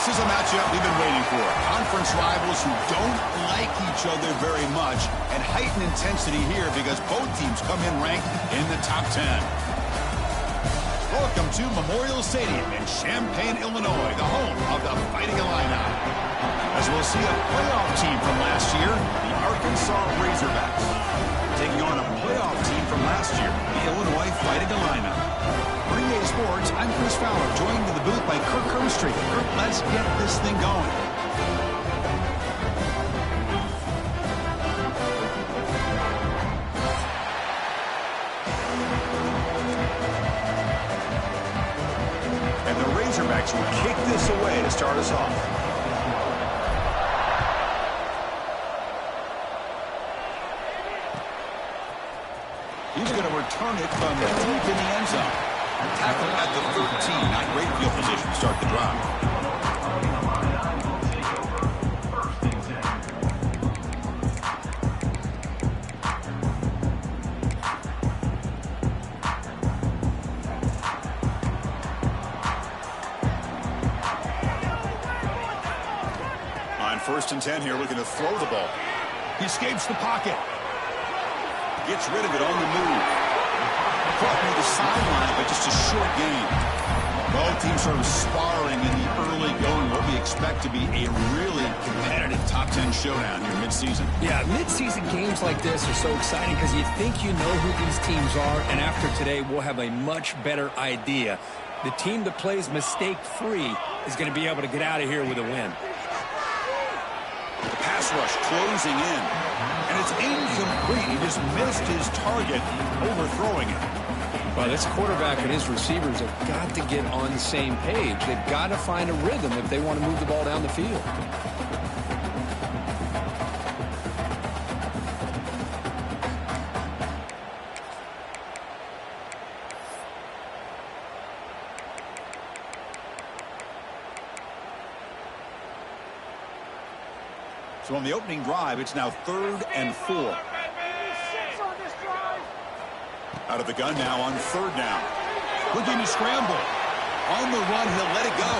This is a matchup we've been waiting for. Conference rivals who don't like each other very much, and heightened intensity here because both teams come in ranked in the top 10. Welcome to Memorial Stadium in Champaign, Illinois, the home of the Fighting Illini. As we'll see a playoff team from last year, the Arkansas Razorbacks, taking on a playoff team from last year, the Illinois Fighting Illini. BuckingMyEyes Sports, I'm Chris Fowler, joined in the booth by Kirk Hermstreet. Kirk, let's get this thing going. And the Razorbacks will kick this away to start us off. He's going to return it from deep in the end zone. Tackle at the 13. Not great field position to start the drive. On 1st and 10 here, looking to throw the ball. He escapes the pocket. Gets rid of it on the move. Caught near the sideline, but just a short game. Both teams sort of sparring in the early going. What we expect to be a really competitive top 10 showdown here mid-season. Yeah, mid-season games like this are so exciting because you think you know who these teams are, and after today, we'll have a much better idea. The team that plays mistake-free is going to be able to get out of here with a win. The pass rush closing in. And it's incomplete. He just missed his target, overthrowing it. Well, this quarterback and his receivers have got to get on the same page. They've got to find a rhythm if they want to move the ball down the field. So on the opening drive, it's now 3rd and 4. Out of the gun now on 3rd down. Looking to scramble. On the run, he'll let it go.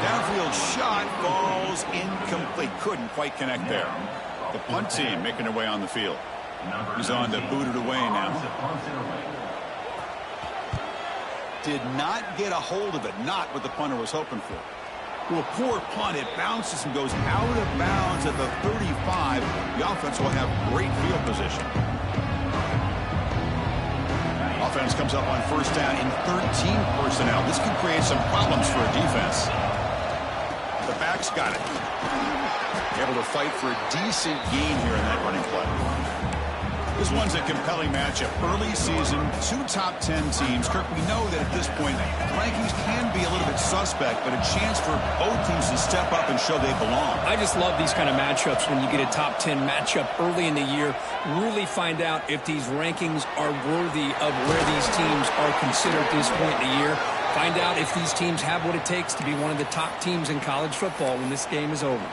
Downfield shot falls incomplete. Couldn't quite connect there. The punt team making their way on the field. He's on to boot it away now. Did not get a hold of it. Not what the punter was hoping for. A poor punt. It bounces and goes out of bounds at the 35. The offense will have great field position. Offense comes up on 1st down in 13 personnel. This can create some problems for a defense. The backs got it. Able to fight for a decent gain here in that running play. This one's a compelling matchup. Early season, 2 top 10 teams. Kirk, we know that at this point, rankings can be a little bit suspect, but a chance for both teams to step up and show they belong. I just love these kind of matchups when you get a top 10 matchup early in the year. Really find out if these rankings are worthy of where these teams are considered at this point in the year. Find out if these teams have what it takes to be one of the top teams in college football when this game is over.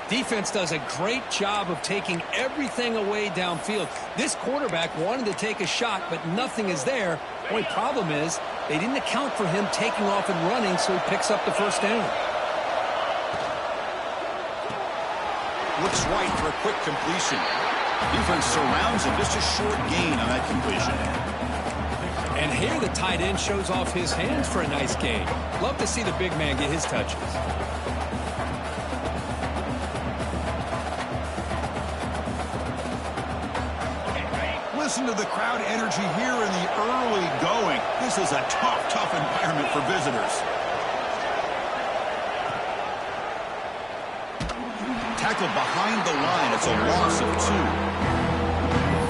Defense does a great job of taking everything away downfield. This quarterback wanted to take a shot, but nothing is there. Only problem is they didn't account for him taking off and running, so he picks up the 1st down. Looks right for a quick completion. Defense surrounds him. Just a short gain on that completion. And here the tight end shows off his hands for a nice gain. Love to see the big man get his touches. Listen to the crowd energy here in the early going. This is a tough environment for visitors. Tackled behind the line. It's a loss of 2.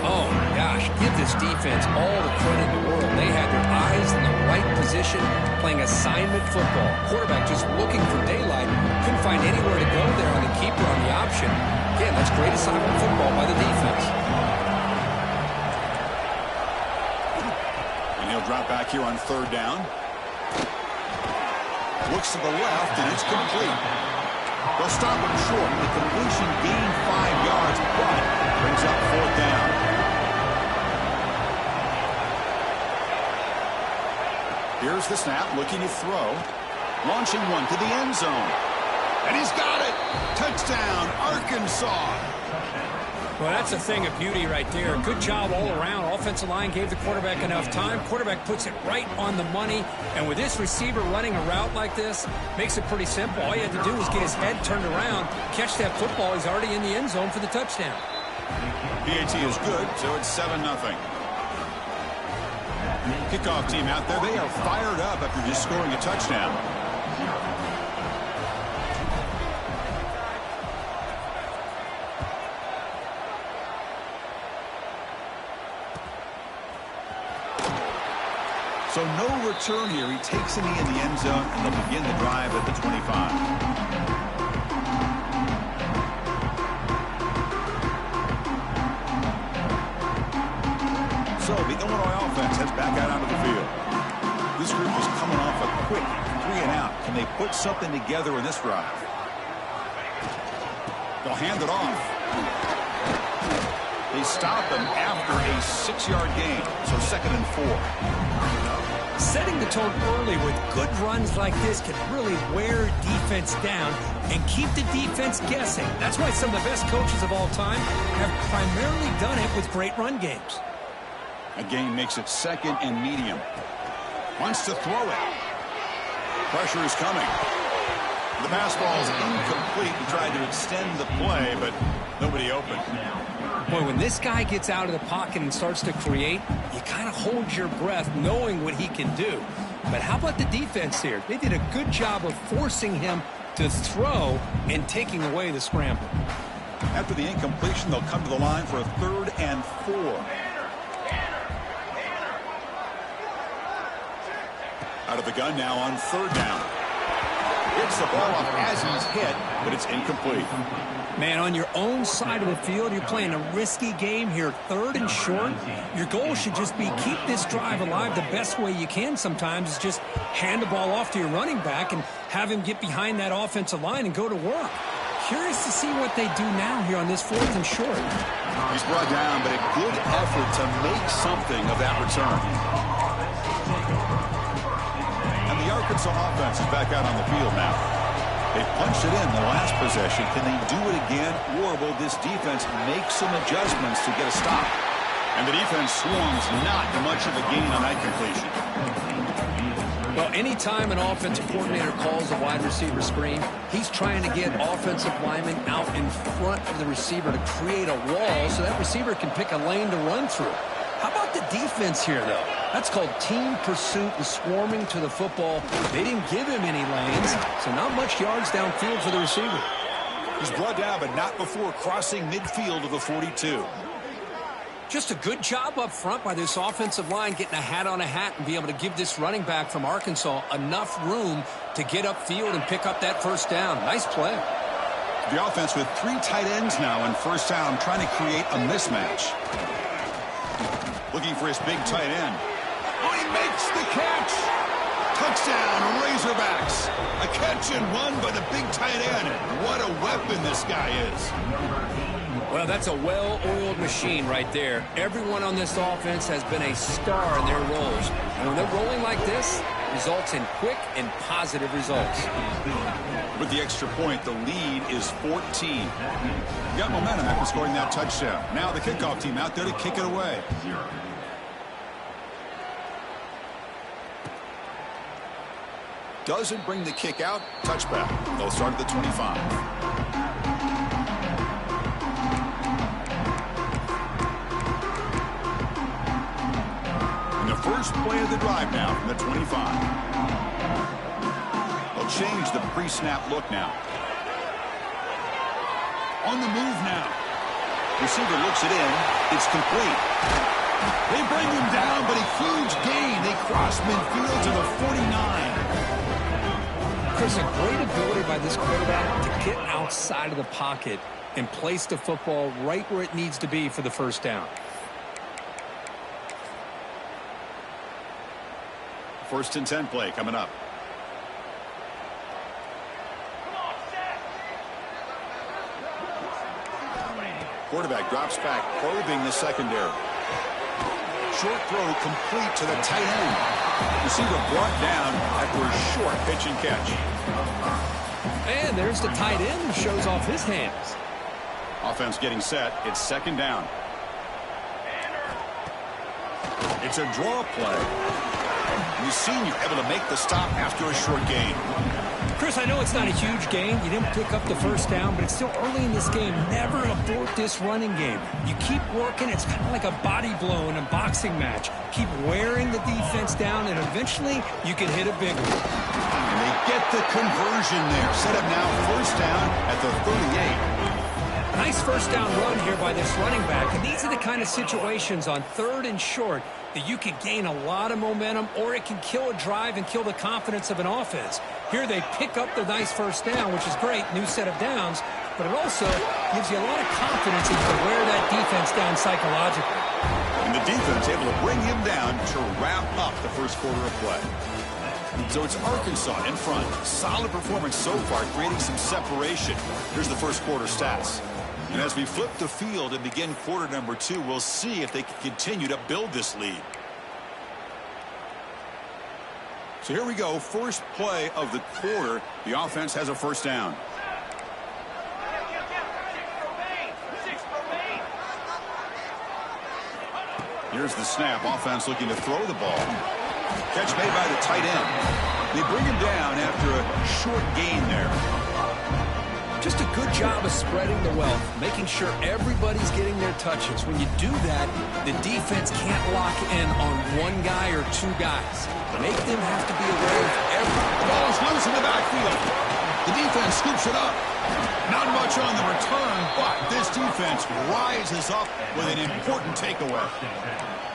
Oh, my gosh. Give this defense all the credit in the world. They had their eyes in the right position, playing assignment football. Quarterback just looking for daylight. Couldn't find anywhere to go there on the keeper on the option. Again, that's great assignment football by the defense. Drop back here on 3rd down. Looks to the left, and it's complete. They'll stop him short. The completion gained 5 yards, but brings up 4th down. Here's the snap, looking to throw. Launching one to the end zone. And he's got it. Touchdown, Arkansas. Well, that's a thing of beauty right there. Good job all around. Offensive line gave the quarterback enough time. Quarterback puts it right on the money. And with this receiver running a route like this, makes it pretty simple. All you had to do was get his head turned around, catch that football. He's already in the end zone for the touchdown. PAT is good, so it's 7-0. Kickoff team out there, they are fired up after just scoring a touchdown. So no return here. He takes a knee in the end zone, and they'll begin the drive at the 25. So the Illinois offense heads back out onto the field. This group is coming off a quick 3-and-out. Can they put something together in this drive? They'll hand it off. They stop him after a 6-yard gain, so 2nd and 4. Setting the tone early with good runs like this can really wear defense down and keep the defense guessing. That's why some of the best coaches of all time have primarily done it with great run games. A gain makes it 2nd and medium. Wants to throw it. Pressure is coming. The pass ball is incomplete. He tried to extend the play, but nobody open. Boy, when this guy gets out of the pocket and starts to create, you kind of hold your breath knowing what he can do. But how about the defense here? They did a good job of forcing him to throw and taking away the scramble. After the incompletion, they'll come to the line for a 3rd and 4. Out of the gun now on 3rd down. Gets the ball up as he's hit, but it's incomplete. Man, on your own side of the field, you're playing a risky game here, 3rd and short. Your goal should just be keep this drive alive the best way you can sometimes is just hand the ball off to your running back and have him get behind that offensive line and go to work. Curious to see what they do now here on this 4th and short. He's brought down, but a good effort to make something of that return. And the Arkansas offense is back out on the field now. They punched it in the last possession. Can they do it again, or will this defense make some adjustments to get a stop? And the defense swarms not much of a gain on that completion. Well, anytime an offensive coordinator calls a wide receiver screen, he's trying to get offensive linemen out in front of the receiver to create a wall so that receiver can pick a lane to run through. How about the defense here, though? That's called team pursuit and swarming to the football. They didn't give him any lanes, so not much yards downfield for the receiver. He's brought down, but not before crossing midfield of the 42. Just a good job up front by this offensive line, getting a hat on a hat and be able to give this running back from Arkansas enough room to get upfield and pick up that 1st down. Nice play. The offense with 3 tight ends now in 1st down, trying to create a mismatch. Looking for his big tight end. Oh, he makes the catch. Touchdown, Razorbacks. A catch and run by the big tight end. What a weapon this guy is. Well, that's a well-oiled machine right there. Everyone on this offense has been a star in their roles. And when they're rolling like this, results in quick and positive results. With the extra point, the lead is 14. Got momentum after scoring that touchdown. Now the kickoff team out there to kick it away. Doesn't bring the kick out. Touchback. They'll start at the 25. And the first play of the drive now from the 25. They'll change the pre-snap look now. On the move now. Receiver looks it in. It's complete. They bring him down, but a huge gain. They cross midfield to the 49. Chris, a great ability by this quarterback to get outside of the pocket and place the football right where it needs to be for the 1st down. 1st and 10 play coming up. Quarterback drops back, probing the secondary. Short throw complete to the tight end. Receiver brought down after a short pitch and catch. And there's the tight end who shows off his hands. Offense getting set. It's second down. It's a draw play. The senior able to make the stop after a short gain. Chris, I know it's not a huge gain. You didn't pick up the first down, but it's still early in this game. Never abort this running game. You keep working. It's kind of like a body blow in a boxing match. Keep wearing the defense down, and eventually you can hit a big one. And they get the conversion there. Set up now first down at the 38. Nice first down run here by this running back. And these are the kind of situations on 3rd and short that you can gain a lot of momentum, or it can kill a drive and kill the confidence of an offense. Here they pick up the nice first down, which is great, new set of downs, but it also gives you a lot of confidence that you can wear that defense down psychologically. And the defense able to bring him down to wrap up the first quarter of play. So it's Arkansas in front. Solid performance so far, creating some separation. Here's the first quarter stats. And as we flip the field and begin quarter number 2, we'll see if they can continue to build this lead. So here we go. First play of the quarter. The offense has a first down. Here's the snap. Offense looking to throw the ball. Catch made by the tight end. They bring him down after a short gain there. Just a good job of spreading the wealth, making sure everybody's getting their touches. When you do that, the defense can't lock in on one guy or two guys. Make them have to be aware of every... Ball is loose in the backfield. The defense scoops it up. Not much on the return, but this defense rises up with an important takeaway.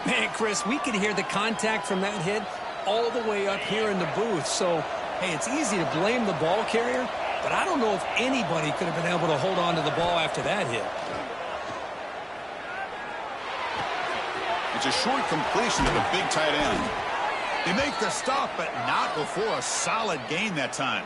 Man, Chris, we can hear the contact from that hit all the way up here in the booth. So, hey, it's easy to blame the ball carrier, but I don't know if anybody could have been able to hold on to the ball after that hit. It's a short completion to the big tight end. They make the stop, but not before a solid gain that time.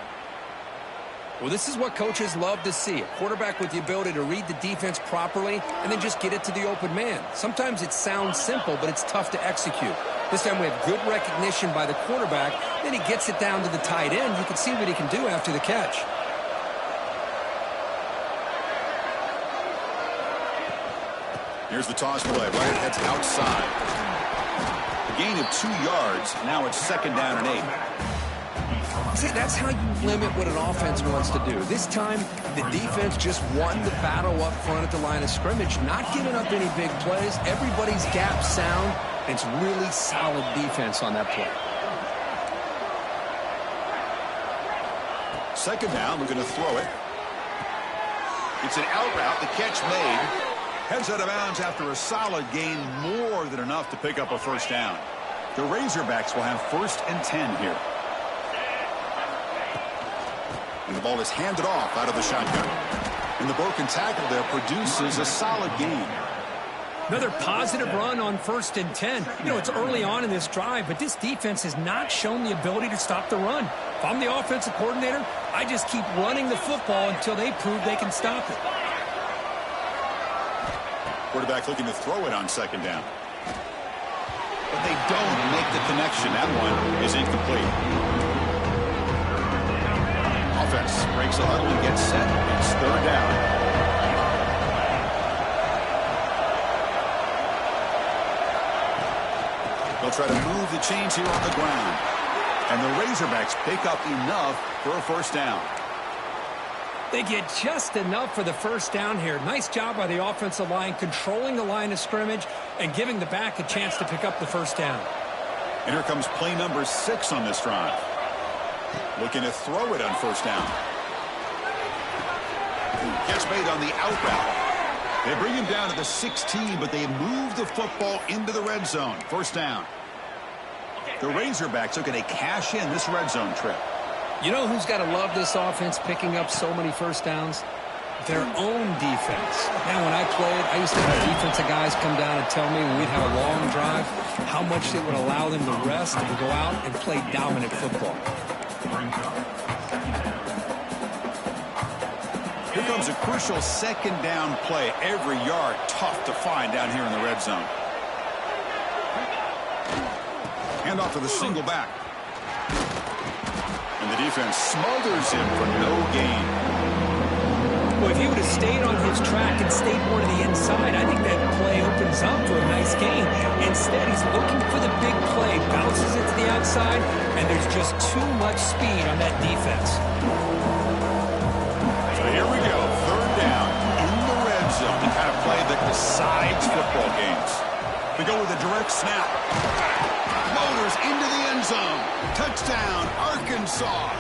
Well, this is what coaches love to see. A quarterback with the ability to read the defense properly and then just get it to the open man. Sometimes it sounds simple, but it's tough to execute. This time we have good recognition by the quarterback. Then he gets it down to the tight end. You can see what he can do after the catch. Here's the toss play. Right, that's outside. A gain of 2 yards. Now it's second down and 8. See, that's how you limit what an offense wants to do. This time, the defense just won the battle up front at the line of scrimmage, not giving up any big plays. Everybody's gap sound, and it's really solid defense on that play. Second down, we're going to throw it. It's an out route, the catch made. Heads out of bounds after a solid gain, more than enough to pick up a first down. The Razorbacks will have 1st and 10 here. And the ball is handed off out of the shotgun. And the broken tackle there produces a solid gain. Another positive run on 1st and 10. You know, it's early on in this drive, but this defense has not shown the ability to stop the run. If I'm the offensive coordinator, I just keep running the football until they prove they can stop it. Quarterback looking to throw it on second down. But they don't make the connection. That one is incomplete. Offense breaks a huddle and gets set. It's third down. They'll try to move the chains here on the ground. And the Razorbacks pick up enough for a first down. They get just enough for the first down here. Nice job by the offensive line, controlling the line of scrimmage and giving the back a chance to pick up the first down. And here comes play number 6 on this drive. Looking to throw it on first down. Catch made on the out route. They bring him down to the 16, but they move the football into the red zone. First down. The Razorbacks are going to cash in this red zone trip. You know who's got to love this offense picking up so many first downs? Their own defense. Man, when I played, I used to have defensive guys come down and tell me when we'd have a long drive how much it would allow them to rest and go out and play dominant football. Here comes a crucial second down play. Every yard tough to find down here in the red zone. Hand off to the single back. And And the defense smothers him for no gain. Well, if he would have stayed on his track and stayed more to the inside, I think that play opens up for a nice gain. Instead, he's looking for the big play, bounces it to the outside, and there's just too much speed on that defense. So here we go, third down in the red zone, the kind of play that decides football games. We go with a direct snap. Motors into the end zone. Touchdown, Arkansas.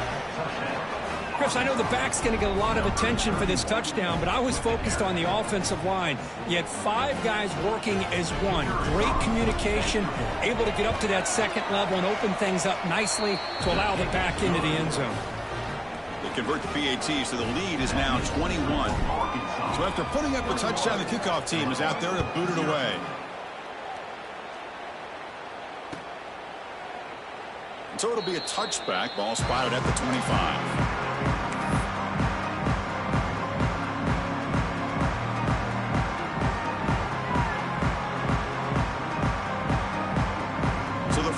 Chris, I know the back's going to get a lot of attention for this touchdown, but I was focused on the offensive line. You had 5 guys working as one. Great communication, able to get up to that second level and open things up nicely to allow the back into the end zone. They convert the PAT, so the lead is now 21. So after putting up a touchdown, the kickoff team is out there to boot it away. And so it'll be a touchback. Ball spotted at the 25.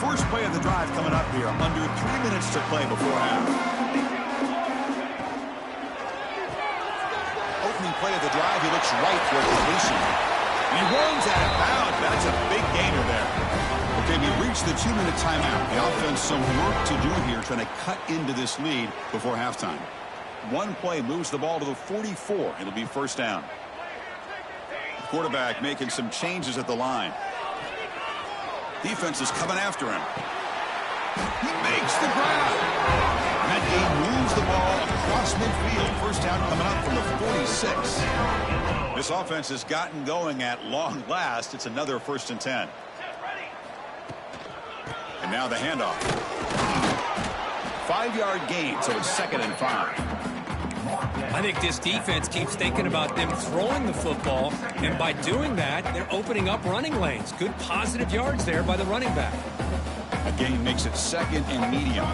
First play of the drive coming up here. Under 3 minutes to play before half. Opening play of the drive, he looks right for completion. And he runs out of bounds. That's a big gainer there. Okay, we reached the 2-minute timeout. The offense some work to do here, trying to cut into this lead before halftime. One play moves the ball to the 44. It'll be first down. The quarterback making some changes at the line. Defense is coming after him. He makes the grab. That game moves the ball across midfield. First down coming up from the 46. This offense has gotten going at long last. It's another 1st and 10. And now the handoff. 5-yard gain, so it's 2nd and 5. I think this defense keeps thinking about them throwing the football, and by doing that, they're opening up running lanes. Good positive yards there by the running back. A gain makes it 2nd and medium.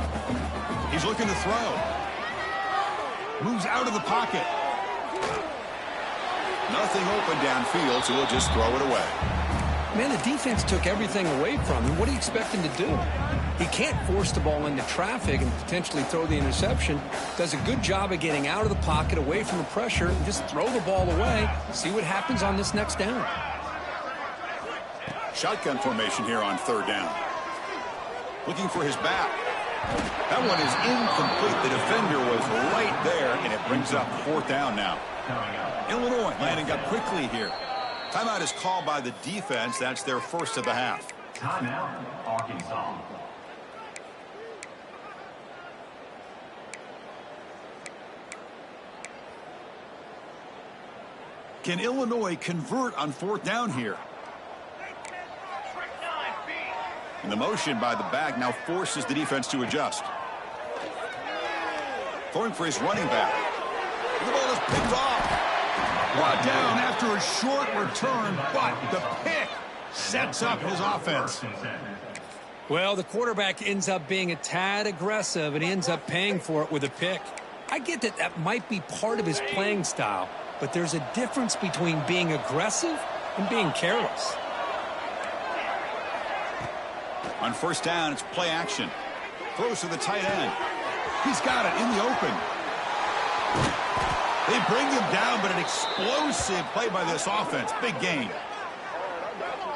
He's looking to throw. Moves out of the pocket. Nothing open downfield, so he'll just throw it away. Man, the defense took everything away from him. What do you expect him to do? He can't force the ball into traffic and potentially throw the interception. Does a good job of getting out of the pocket, away from the pressure, and just throw the ball away. See what happens on this next down. Shotgun formation here on 3rd down. Looking for his back. That one is incomplete. The defender was right there, and it brings up 4th down now. Illinois landing up quickly here. Timeout is called by the defense. That's their first of the half. Timeout, Arkansas. Can Illinois convert on 4th down here? And the motion by the back now forces the defense to adjust. Throwing for his running back. The ball is picked off. Brought down after a short return, but the pick sets up his offense. Well, the quarterback ends up being a tad aggressive, and he ends up paying for it with a pick. I get that that might be part of his playing style, but there's a difference between being aggressive and being careless. On 1st down, it's play action. Throws to the tight end. He's got it in the open. They bring him down, but an explosive play by this offense. Big gain.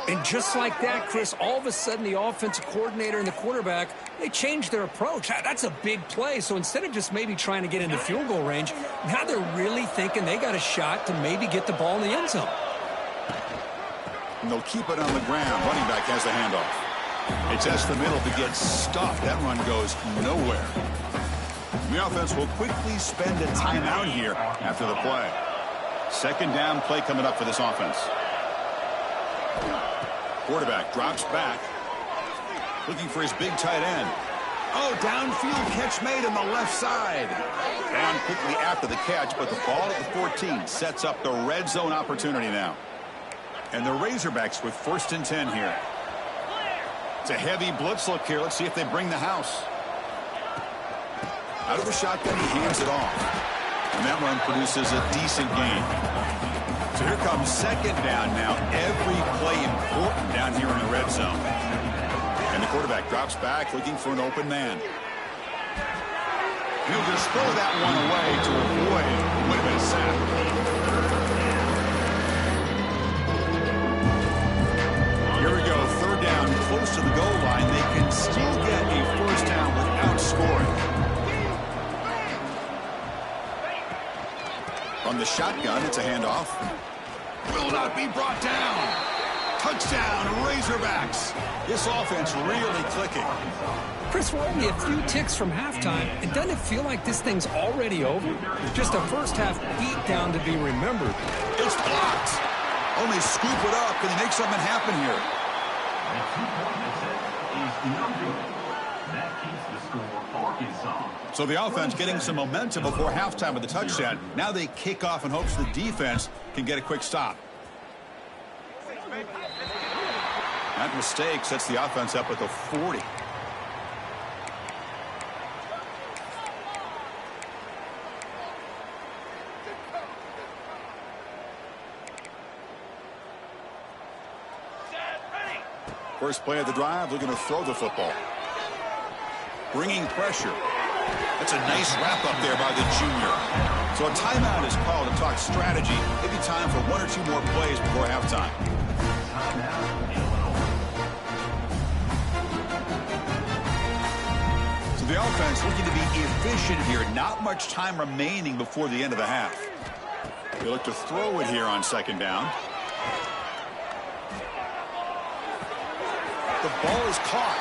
And just like that, Chris, all of a sudden the offensive coordinator and the quarterback, they changed their approach. That's a big play. So instead of just maybe trying to get into field goal range, now they're really thinking they got a shot to maybe get the ball in the end zone. And they'll keep it on the ground. Running back has the handoff. It's just the middle to get stuffed. That run goes nowhere. The offense will quickly spend a timeout here after the play. 2nd down play coming up for this offense. Quarterback drops back. Looking for his big tight end. Oh, downfield catch made on the left side. Down quickly after the catch, but the ball at the 14 sets up the red zone opportunity now. And the Razorbacks with 1st and 10 here. It's a heavy blitz look here. Let's see if they bring the house. Out of the shotgun, he hands it off. And that run produces a decent gain. So here comes 2nd down now. Every play important down here in the red zone. And the quarterback drops back looking for an open man. He'll just throw that one away to avoid what would have been a sack. Here we go, third down, close to the goal line. They can still get a first down without scoring. From the shotgun, it's a handoff. Will not be brought down. Touchdown, Razorbacks. This offense really clicking. Chris, we're only a few ticks from halftime, and doesn't it feel like this thing's already over? Just a first-half beatdown to be remembered. It's blocked. Only scoop it up. Can they make something happen here? The two-point attempt is no good. That keeps the score Arkansas. So the offense getting some momentum before halftime with the touchdown. Now they kick off in hopes the defense can get a quick stop. That mistake sets the offense up at the 40. First play of the drive, looking to throw the football. Bringing pressure. That's a nice wrap up there by the junior. So a timeout is called to talk strategy. Maybe time for one or two more plays before halftime. So the offense looking to be efficient here. Not much time remaining before the end of the half. They look to throw it here on second down. The ball is caught.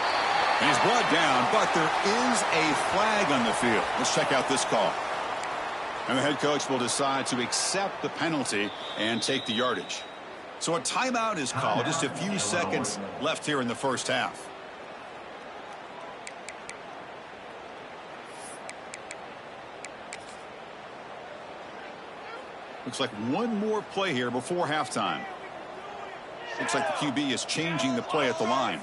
And he's brought down, but there is a flag on the field. Let's check out this call. And the head coach will decide to accept the penalty and take the yardage. So a timeout is called. Just a few seconds left here in the first half. Looks like one more play here before halftime. Looks like the QB is changing the play at the line.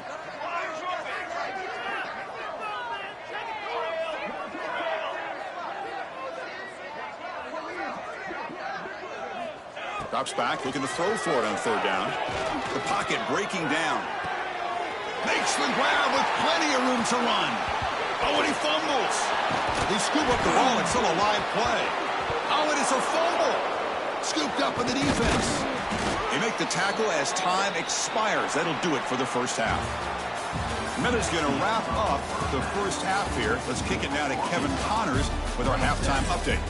Drops back, looking to throw for it on third down. The pocket breaking down. Makes the grab with plenty of room to run. Oh, and he fumbles. They scoop up the ball. It's still a live play. Oh, and it's a fumble. Scooped up in the defense. They make the tackle as time expires. That'll do it for the first half. Miller's going to wrap up the first half here. Let's kick it now to Kevin Connors with our halftime update.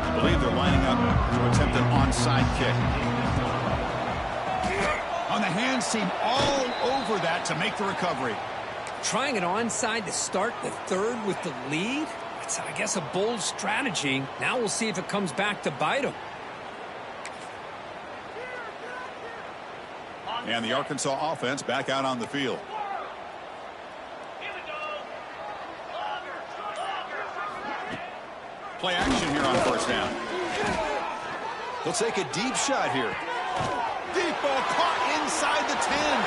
I believe they're lining up to attempt an onside kick. On the hands seem all over that to make the recovery. Trying an onside to start the third with the lead? It's, I guess, a bold strategy. Now we'll see if it comes back to bite them. And the Arkansas offense back out on the field. Play action here on first down. They'll take a deep shot here. Deep ball caught inside the 10.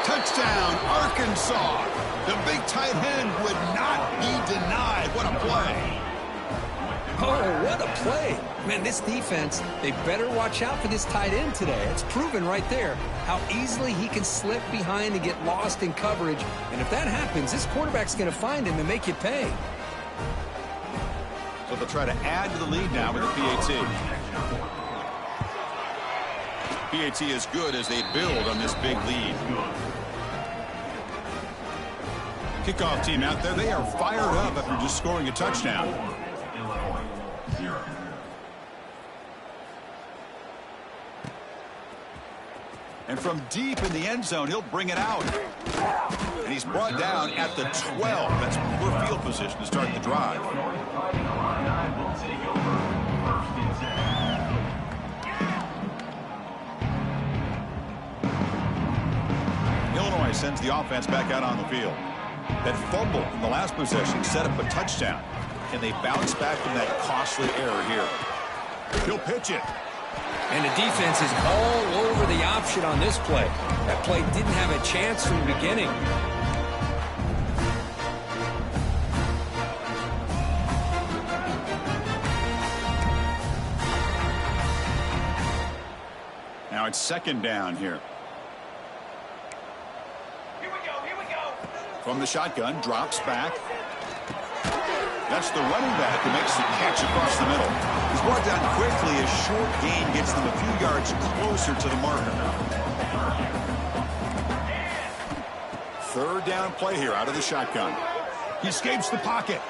Touchdown, Arkansas. The big tight end would not be denied. What a play. Oh, what a play. Man, this defense, they better watch out for this tight end today. It's proven right there how easily he can slip behind and get lost in coverage. And if that happens, this quarterback's going to find him and make you pay. So they'll try to add to the lead now with the PAT. PAT is good as they build on this big lead. Kickoff team out there, they are fired up after just scoring a touchdown. And from deep in the end zone, he'll bring it out. And he's brought down at the 12. That's poor field position to start the drive. Illinois sends the offense back out on the field. That fumble in the last possession set up a touchdown. Can they bounce back from that costly error here? He'll pitch it. And the defense is all over the option on this play. That play didn't have a chance from the beginning. Now it's second down here. Here we go. From the shotgun, drops back. That's the running back who makes the catch across the middle. He's brought down quickly. A short gain gets them a few yards closer to the marker. Third down play here out of the shotgun. He escapes the pocket.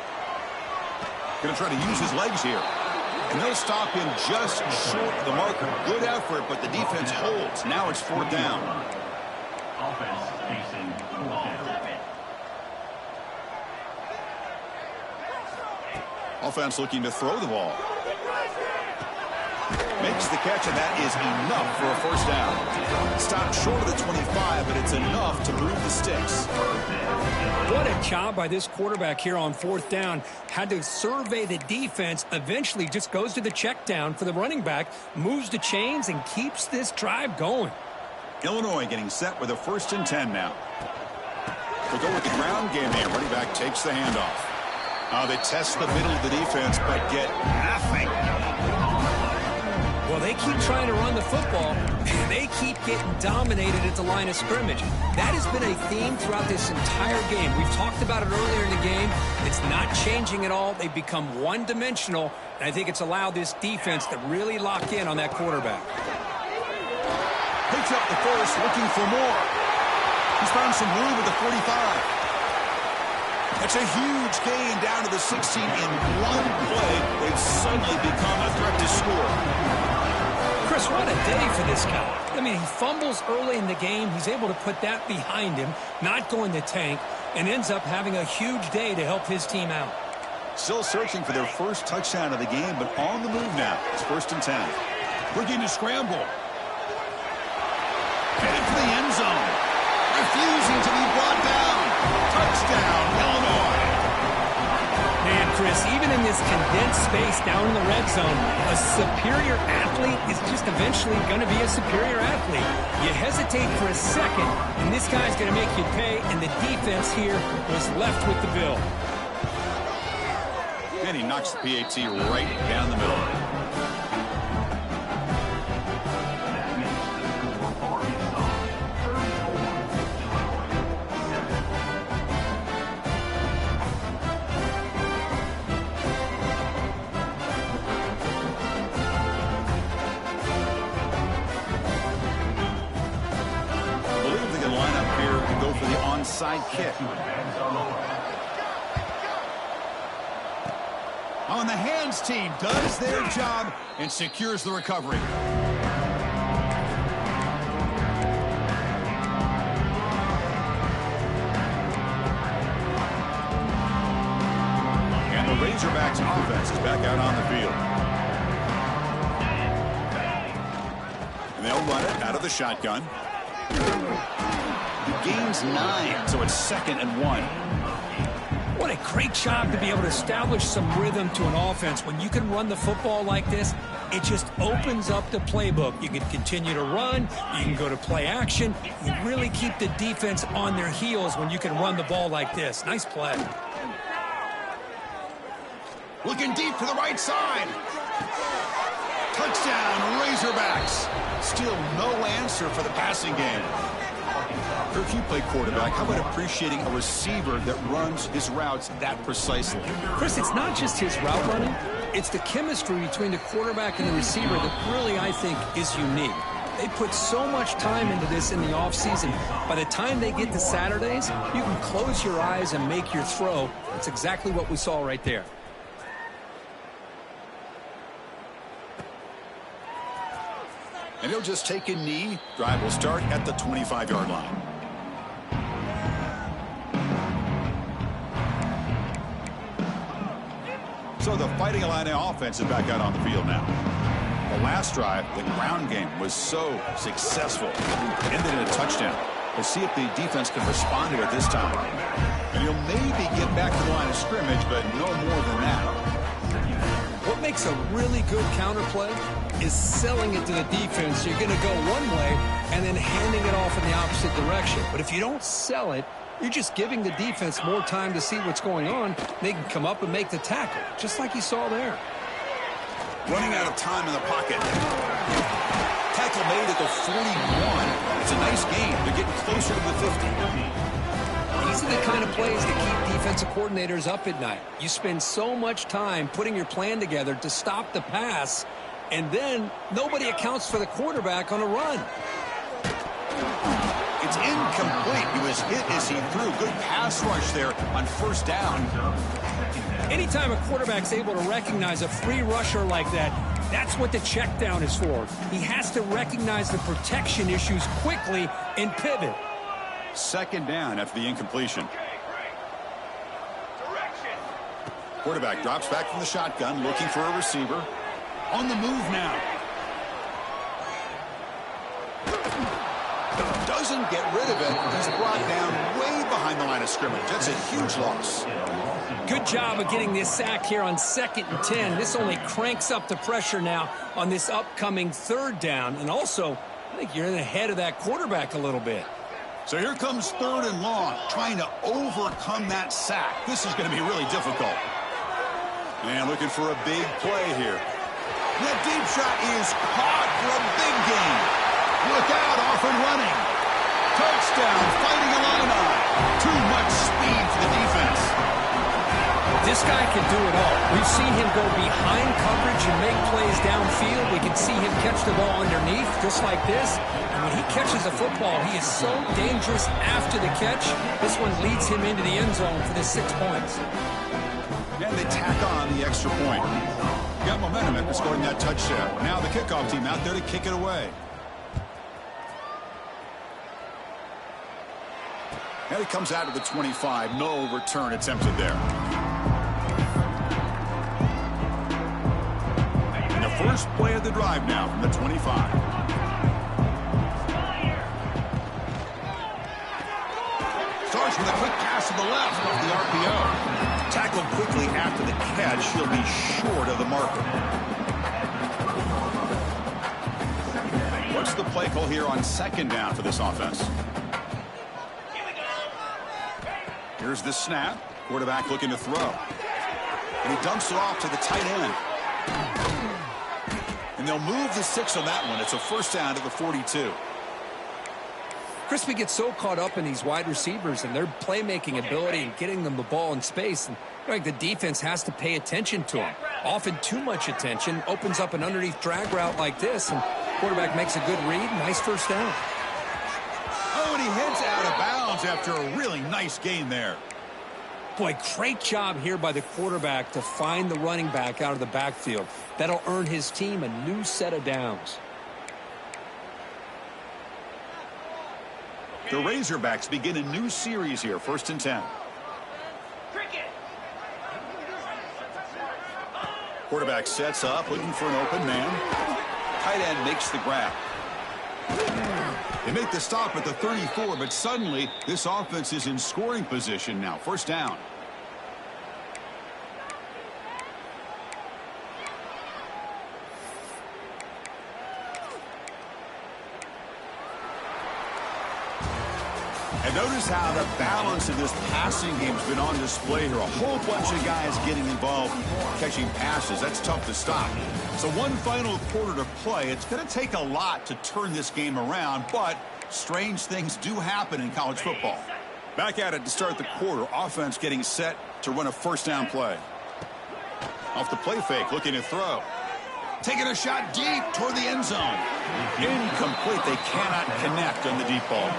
Going to try to use his legs here. And they'll stop him just short of the marker. Good effort, but the defense holds. Now it's fourth down. Offense facing fourth down. Offense looking to throw the ball. Makes the catch, and that is enough for a first down. Stopped short of the 25, but it's enough to move the sticks. What a job by this quarterback here on fourth down. Had to survey the defense. Eventually just goes to the check down for the running back, moves the chains, and keeps this drive going. Illinois getting set with a 1st and 10 now. We'll go with the ground game here. Running back takes the handoff. They test the middle of the defense, but get nothing. Well, they keep trying to run the football, and they keep getting dominated at the line of scrimmage. That has been a theme throughout this entire game. We've talked about it earlier in the game. It's not changing at all. They've become one-dimensional, and I think it's allowed this defense to really lock in on that quarterback. Picks up the first, looking for more. He's found some room at the 45. That's a huge gain down to the 16 in one play. They've suddenly become a threat to score. Chris, what a day for this guy. I mean, he fumbles early in the game. He's able to put that behind him, not going to tank, and ends up having a huge day to help his team out. Still searching for their first touchdown of the game, but on the move now. It's 1st and 10. Looking to scramble. Headed for the end zone. Refusing to be brought down. Touchdown, Illinois. Man, Chris, even in this condensed space down in the red zone, a superior athlete is just eventually going to be a superior athlete. You hesitate for a second, and this guy's going to make you pay, and the defense here was left with the bill. And he knocks the PAT right down the middle. For the onside kick. On the hands team does their job and secures the recovery. And the Razorbacks offense is back out on the field. And they'll run it out of the shotgun. Gains 9, so it's 2nd and 1. What a great job to be able to establish some rhythm to an offense. When you can run the football like this, it just opens up the playbook. You can continue to run. You can go to play action. You really keep the defense on their heels when you can run the ball like this. Nice play. Looking deep to the right side. Touchdown, Razorbacks. Still no answer for the passing game. If you play quarterback, how about appreciating a receiver that runs his routes that precisely? Chris, it's not just his route running. It's the chemistry between the quarterback and the receiver that really, I think, is unique. They put so much time into this in the offseason. By the time they get to Saturdays, you can close your eyes and make your throw. It's exactly what we saw right there. And he'll just take a knee. Drive will start at the 25-yard line. So the Fighting Illini offense is back out on the field now. The last drive, the ground game, was so successful. It ended in a touchdown. We'll see if the defense can respond to it this time. And he'll maybe get back to the line of scrimmage, but no more than that. What makes a really good counter play is selling it to the defense. You're going to go one way and then handing it off in the opposite direction. But if you don't sell it, you're just giving the defense more time to see what's going on. They can come up and make the tackle, just like you saw there. Running out of time in the pocket. Tackle made at the 41. It's a nice gain. They're getting closer to the 50. These are the kind of plays that keep defensive coordinators up at night. You spend so much time putting your plan together to stop the pass, and then nobody accounts for the quarterback on a run. It's incomplete. He was hit as he threw. Good pass rush there on first down. Anytime a quarterback's able to recognize a free rusher like that, that's what the check down is for. He has to recognize the protection issues quickly and pivot. Second down after the incompletion. Quarterback drops back from the shotgun, looking for a receiver. On the move now. Doesn't get rid of it. He's brought down way behind the line of scrimmage. That's a huge loss. Good job of getting this sack here on 2nd and 10. This only cranks up the pressure now on this upcoming 3rd down. And also, I think you're in the head of that quarterback a little bit. So here comes 3rd and long, trying to overcome that sack. This is going to be really difficult. And looking for a big play here. That deep shot is caught for a big gain. Look out, off and running. Touchdown, fighting Illini. Too much speed for the defense. This guy can do it all. We've seen him go behind coverage and make plays downfield. We can see him catch the ball underneath, just like this. And when he catches a football, he is so dangerous after the catch. This one leads him into the end zone for the 6 points. And they tack on the extra point. Got momentum after scoring that touchdown. Now the kickoff team out there to kick it away. And it comes out of the 25. No return attempted there. And the first play of the drive now from the 25. Starts with a quick pass to the left off the RPO. Tackled quickly after the catch. He'll be short of the marker. What's the play call here on 2nd down for this offense? Here's the snap. Quarterback looking to throw. And he dumps it off to the tight end. And they'll move the 6 on that one. It's a first down to the 42. Crispy gets so caught up in these wide receivers and their playmaking ability and getting them the ball in space. And like the defense has to pay attention to them. Often too much attention. Opens up an underneath drag route like this. And quarterback makes a good read. Nice first down. Oh, and he heads out of bounds after a really nice gain there. Boy, great job here by the quarterback to find the running back out of the backfield. That'll earn his team a new set of downs. The Razorbacks begin a new series here, 1st and 10. Quarterback sets up, looking for an open man. Tight end makes the grab. They make the stop at the 34, but suddenly this offense is in scoring position now. First down. And notice how the balance of this passing game has been on display here. A whole bunch of guys getting involved catching passes. That's tough to stop. So one final quarter to play. It's going to take a lot to turn this game around, but strange things do happen in college football. Back at it to start the quarter. Offense getting set to run a first down play. Off the play fake, looking to throw. Taking a shot deep toward the end zone. Incomplete. They cannot connect on the deep ball.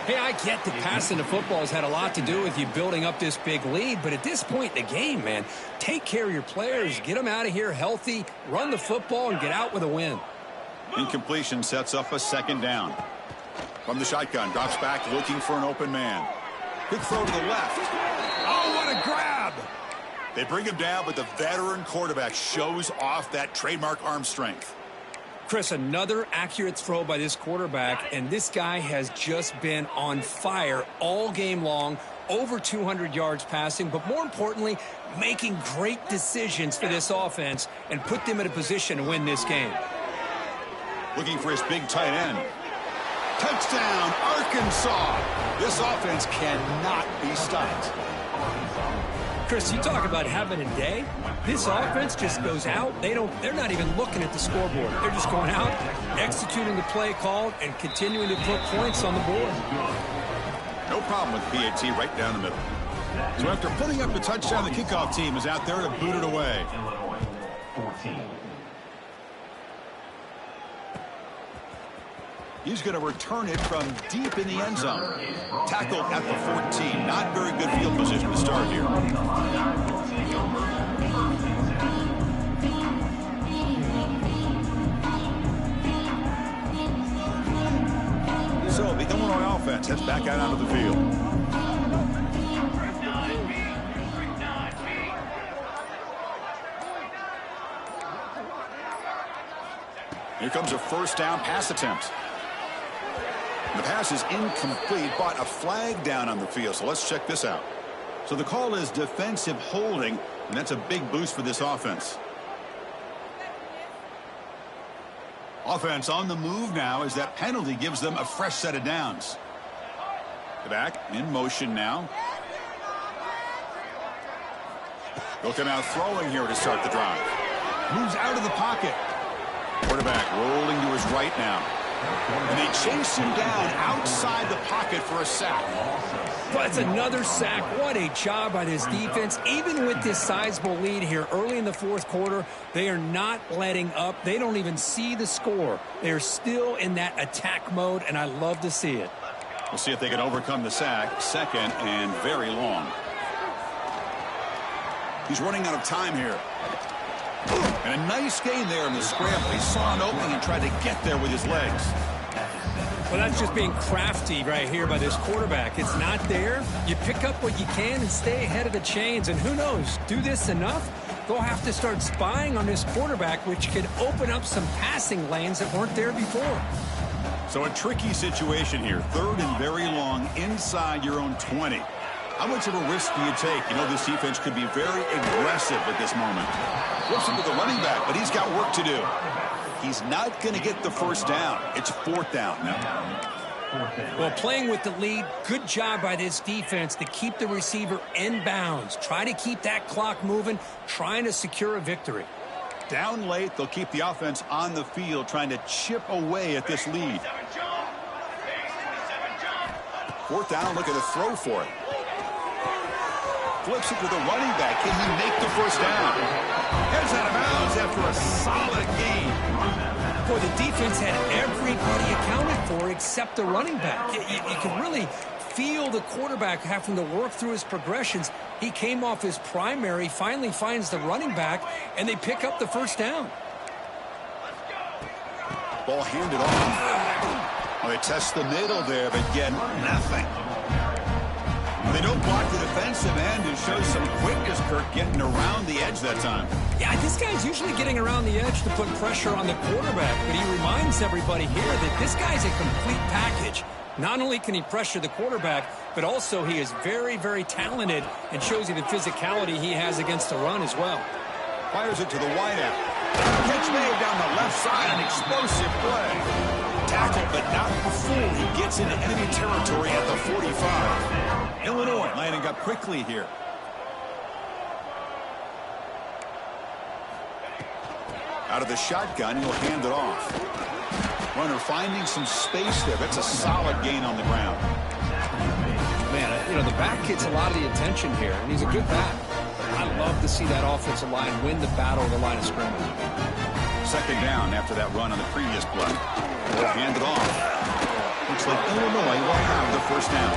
Hey, I get that passing the football has had a lot to do with you building up this big lead, but at this point in the game, man, take care of your players, get them out of here healthy, run the football, and get out with a win. Incompletion sets up a second down. From the shotgun, drops back, looking for an open man. Good throw to the left. Oh, what a grab! They bring him down, but the veteran quarterback shows off that trademark arm strength. Chris, another accurate throw by this quarterback, and this guy has just been on fire all game long, over 200 yards passing, but more importantly, making great decisions for this offense and put them in a position to win this game. Looking for his big tight end. Touchdown, Arkansas! This offense cannot be stopped. Chris, you talk about having a day. This offense just goes out. They're not even looking at the scoreboard. They're just going out, executing the play called, and continuing to put points on the board. No problem with PAT right down the middle. So after putting up the touchdown, the kickoff team is out there to boot it away. Illinois, 14. He's going to return it from deep in the end zone. Tackled at the 14. Not very good field position to start here. So the Illinois offense heads back out onto the field. Here comes a first down pass attempt. The pass is incomplete, but a flag down on the field. So let's check this out. So the call is defensive holding, and that's a big boost for this offense. Offense on the move now as that penalty gives them a fresh set of downs. The back in motion now. They'll come out throwing here to start the drive. Moves out of the pocket. Quarterback rolling to his right now. And they chase him down outside the pocket for a sack. Well, that's another sack. What a job by this defense. Even with this sizable lead here early in the fourth quarter, they are not letting up. They don't even see the score. They're still in that attack mode, and I love to see it. We'll see if they can overcome the sack. Second and very long. He's running out of time here. And a nice gain there in the scramble. He saw an opening and tried to get there with his legs. Well, that's just being crafty right here by this quarterback. It's not there. You pick up what you can and stay ahead of the chains. And who knows, do this enough, they'll have to start spying on this quarterback, which could open up some passing lanes that weren't there before. So a tricky situation here. Third and very long inside your own 20. How much of a risk do you take? You know, this defense could be very aggressive at this moment. Flips it to the running back, but he's got work to do. He's not going to get the first down. It's fourth down now. Well, playing with the lead, good job by this defense to keep the receiver in bounds. Try to keep that clock moving, trying to secure a victory. Down late, they'll keep the offense on the field, trying to chip away at this lead. Fourth down, look at the throw for it. Flips it to the running back. Can he make the first down? Heads out of bounds after a solid game. Boy, the defense had everybody accounted for except the running back. You can really feel the quarterback having to work through his progressions. He came off his primary, finally finds the running back, and they pick up the first down. Ball handed off. Well, they test the middle there, but get nothing. They don't block the defensive end and show some quickness, Kirk, getting around the edge that time. Yeah, this guy's usually getting around the edge to put pressure on the quarterback, but he reminds everybody here that this guy's a complete package. Not only can he pressure the quarterback, but also he is very, very talented and shows you the physicality he has against the run as well. Fires it to the wideout. Catch made down the left side, an explosive play. Tackled, but not before he gets into enemy territory at the 45. Illinois lining up quickly here. Out of the shotgun, he'll hand it off. Runner finding some space there. That's a solid gain on the ground. Man, you know, the back gets a lot of the attention here, and he's a good back. I love to see that offensive line win the battle of the line of scrimmage. Second down after that run on the previous play. They'll hand it off. Looks like Illinois will have the first down.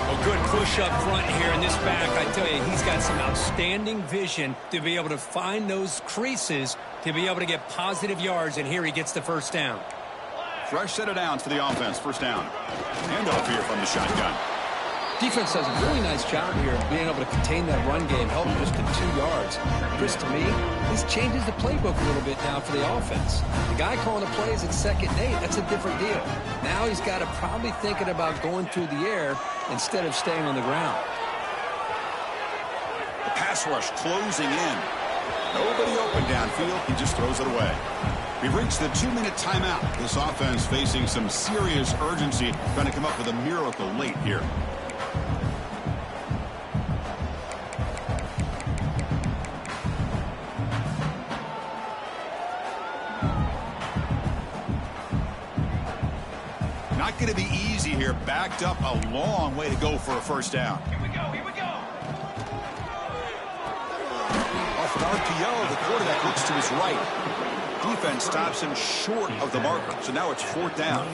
A good push up front here in this back. I tell you, he's got some outstanding vision to be able to find those creases to be able to get positive yards, and here he gets the first down. Fresh set of downs for the offense. First down. Handoff here from the shotgun. Defense does a really nice job here of being able to contain that run game, held just to 2 yards. Chris, to me, this changes the playbook a little bit now for the offense. The guy calling the plays at 2nd and 8, that's a different deal. Now he's got to probably thinking about going through the air instead of staying on the ground. The pass rush closing in. Nobody open downfield. He just throws it away. We've reached the 2-minute timeout. This offense facing some serious urgency, trying to come up with a miracle late here. Not going to be easy here. Backed up a long way to go for a first down. Here we go, here we go. Off an RPO, the quarterback looks to his right. Defense stops him short of the marker. So now it's 4th down.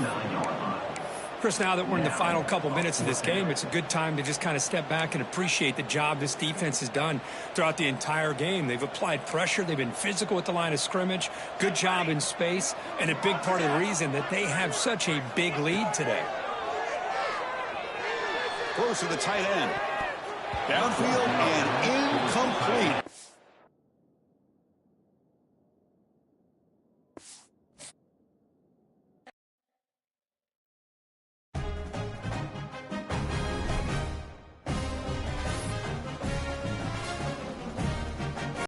Chris, now that we're in the final couple minutes of this game, it's a good time to just kind of step back and appreciate the job this defense has done throughout the entire game. They've applied pressure. They've been physical at the line of scrimmage. Good job in space. And a big part of the reason that they have such a big lead today. Close to the tight end. Downfield and incomplete.